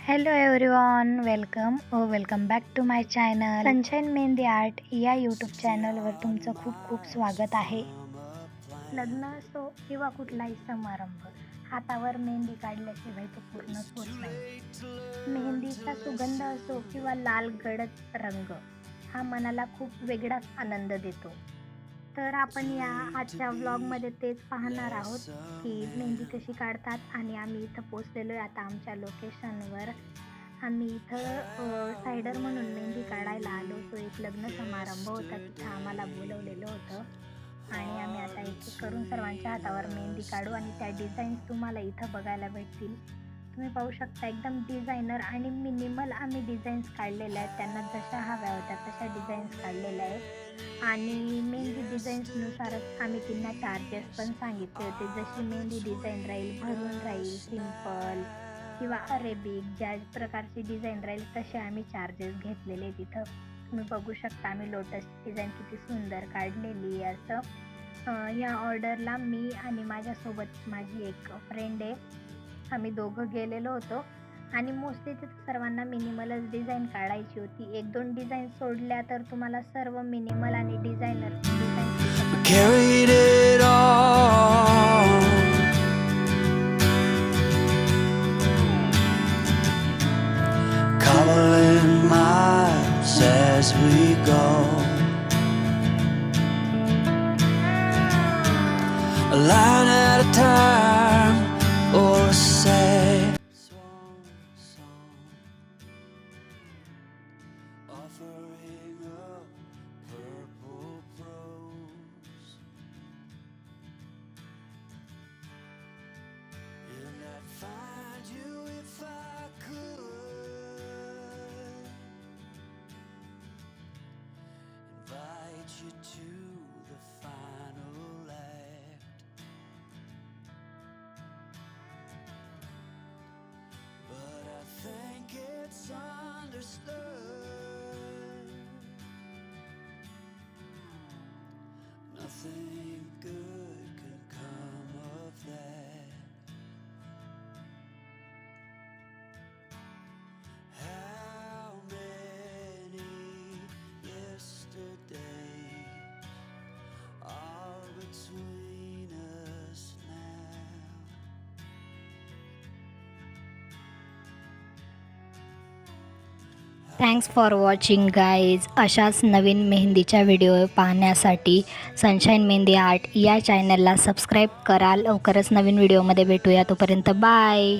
Hello everyone, welcome back to my channel Sunshine Mehndi Art या YouTube चॅनलवर तुमचं खूप खूप स्वागत आहे. लग्न असो किंवा कुठलाही समारंभ, हातावर मेहंदी काढल्याशिवाय तो पूर्णच होत नाही. मेहंदीचा सुगंध असो किंवा लाल गडद रंग, हा मनाला खूप वेगळाच आनंद देतो. तर आपण या आजच्या व्लॉगमध्ये तेच पाहणार आहोत की मेहंदी कशी काढतात. आणि आम्ही इथं पोचलेलो आहे आता आमच्या लोकेशनवर. आम्ही इथं सायडर म्हणून मेहंदी काढायला आलो होतो. एक लग्न समारंभ होता, तिथं आम्हाला बोलवलेलं होतं आणि आम्ही आता एक एक करून सर्वांच्या हातावर मेहंदी काढू आणि त्या डिझाईन्स तुम्हाला इथं बघायला भेटतील. तुम्ही पाहू शकता एकदम डिझायनर आणि मिनिमल आम्ही डिझाईन्स काढलेल्या आहेत. त्यांना जशा हव्या होत्या तशा डिझाईन्स काढलेल्या आहेत आणि मेहंदी डिझाईन्सनुसारच आम्ही त्यांना चार्जेस पण सांगितले होते. जशी मेहंदी डिझाईन राहील, भरून राहील, सिंपल किंवा अरेबिक, ज्या प्रकारची डिझाईन राहील तसे आम्ही चार्जेस घेतलेले तिथं. तुम्ही बघू शकता आम्ही लोटस डिझाईन किती सुंदर काढलेली आहे. असं या ऑर्डरला मी आणि माझ्यासोबत माझी एक फ्रेंड आहे, आम्ही दोघं गेलेलो होतो आणि मोस्टली तिथं सर्वांना मिनिमलच डिझाईन काढायची होती. एक दोन डिझाईन सोडल्या तर तुम्हाला सर्व मिनिमल आणि designer design carried it all, cobbling miles as we go, a line at a time, or a sad song, offering up purple prose, and I'd find you if I could, invite you to the final act, but I think it's understood nothing good can come of that. How many yesterdays are between us now? Thanks for watching guys. अशाच नवीन मेहंदीच्या video पाहण्यासाठी sunshine Mehndi Art या चॅनलला subscribe करा. लवकरच नवीन व्हिडिओमध्ये भेटूया. तोपर्यंत bye.